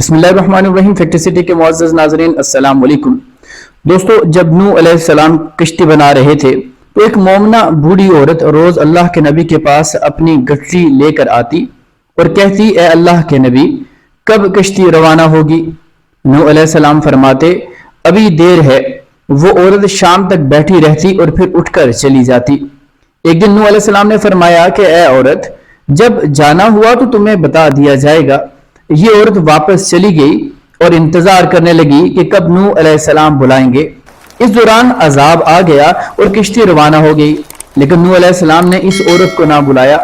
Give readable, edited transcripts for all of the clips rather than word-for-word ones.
बिस्मिल्लाहिर्रहमानिर्रहीम। Fact city के मुअज़्ज़ज़ नाज़रीन, अस्सलाम वालेकुम। दोस्तों, जब नूह अलैहिस्सलाम कश्ती बना रहे थे तो एक मोमना बूढ़ी औरत रोज अल्लाह के नबी के पास अपनी गठरी लेकर आती और कहती, ए अल्लाह के नबी, कब कश्ती रवाना होगी? नूह अलैहिस्सलाम फरमाते, अभी देर है। वो औरत शाम तक बैठी रहती और फिर उठकर चली जाती। एक दिन नूह अलैहिस्सलाम ने फरमाया कि ए औरत, जब जाना हुआ तो तुम्हें बता दिया जाएगा। ये औरत वापस चली गई और इंतजार करने लगी कि कब नूह अलैहिस्सलाम बुलाएंगे। इस दौरान अजाब आ गया और किश्ती रवाना हो गई, लेकिन नूह अलैहिस्सलाम ने इस औरत को ना बुलाया।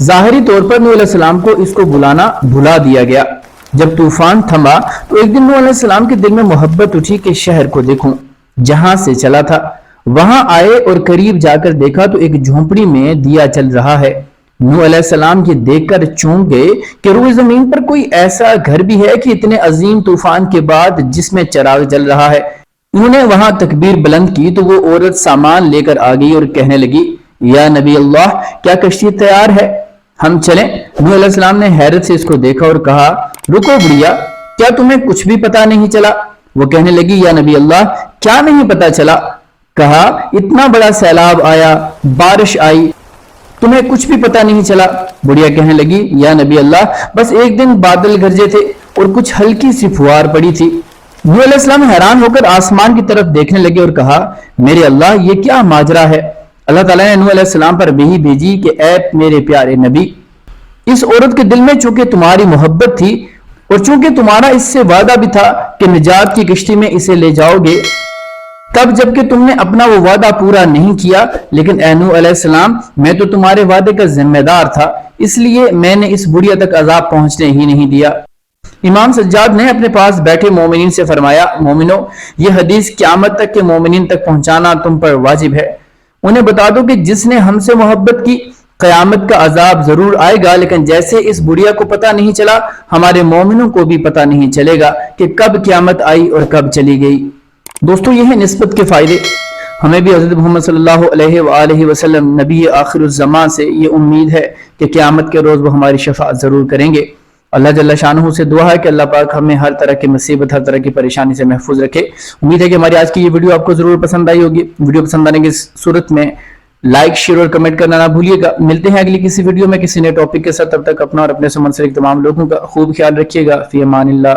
जाहिरी तौर पर नूह अलैहिस्सलाम को इसको बुलाना भुला दिया गया। जब तूफान थमा तो एक दिन नूह अलैहिस्सलाम के दिल में मोहब्बत उठी कि शहर को देखूं जहां से चला था। वहां आए और करीब जाकर देखा तो एक झोंपड़ी में दिया जल रहा है। नूह अलैहिस्सलाम ये देखकर चौंक गए कि रूए जमीन पर कोई ऐसा घर भी है कि इतने अजीम तूफान के बाद जिसमें चिराग जल रहा है। उन्होंने वहां तकबीर बुलंद की तो वो औरत सामान लेकर आ गई और कहने लगी, या नबी अल्लाह, क्या कश्ती तैयार है? हम चलें? नूह अलैहिस्सलाम ने हैरत से इसको देखा और कहा, रुको बुढ़िया, क्या तुम्हें कुछ भी पता नहीं चला? वो कहने लगी, या नबी अल्लाह, क्या नहीं पता चला? कहा, इतना बड़ा सैलाब आया, बारिश आई, तुम्हें कुछ भी पता नहीं चला? बुढ़िया कहने लगी, या नबी अल्लाह, बस एक दिन बादल गरजे थे और कुछ हल्की सी फुहार पड़ी थी। नूह अलैहिस्सलाम हैरान होकर आसमान की तरफ देखने लगे और कहा, मेरे अल्लाह, ये क्या माजरा है? अल्लाह ताला ने नूह अलैहिस्सलाम पर वही भेजी कि ऐ मेरे प्यारे नबी, इस औरत के दिल में चूंकि तुम्हारी मोहब्बत थी और चूंकि तुम्हारा इससे वादा भी था कि निजात की किश्ती में इसे ले जाओगे, तब जबकि तुमने अपना वो वादा पूरा नहीं किया, लेकिन ए नूह अलैहिस्सलाम, मैं तो तुम्हारे वादे का जिम्मेदार था, इसलिए मैंने इस बुढ़िया तक अजाब पहुंचने ही नहीं दिया। इमाम सज्जाद ने अपने पास बैठे मोमिनीन से फरमाया, मोमिनो, ये हदीस क़यामत तक के मोमिनीन तक पहुंचाना तुम पर वाजिब है। उन्हें बता दो कि जिसने हमसे मोहब्बत की, क़यामत का अजाब जरूर आएगा, लेकिन जैसे इस बुढ़िया को पता नहीं चला, हमारे मोमिनों को भी पता नहीं चलेगा कि कब क़यामत आई और कब चली गई। दोस्तों, ये है निस्बत के फायदे। हमें भी हज़रत मोहम्मद सल्लल्लाहु अलैहि वसल्लम नबी आखिरुज़्ज़मान से ये उम्मीद है कि क़यामत के रोज़ वो हमारी शफ़ाअत ज़रूर करेंगे। अल्लाह जल्ल शानहू से दुआ है कि अल्लाह पाक हमें हर तरह की मुसीबत, हर तरह की परेशानी से महफूज रखे। उम्मीद है कि हमारी आज की ये वीडियो आपको ज़रूर पसंद आई होगी। वीडियो पसंद आने की सूरत में लाइक, शेयर और कमेंट करना ना भूलिएगा। मिलते हैं अगली किसी वीडियो में किसी नए टॉपिक के साथ। तब तक अपना और अपने से मुंसलिक तमाम लोगों का खूब ख्याल रखिएगा। फ़ी अमानिल्लाह।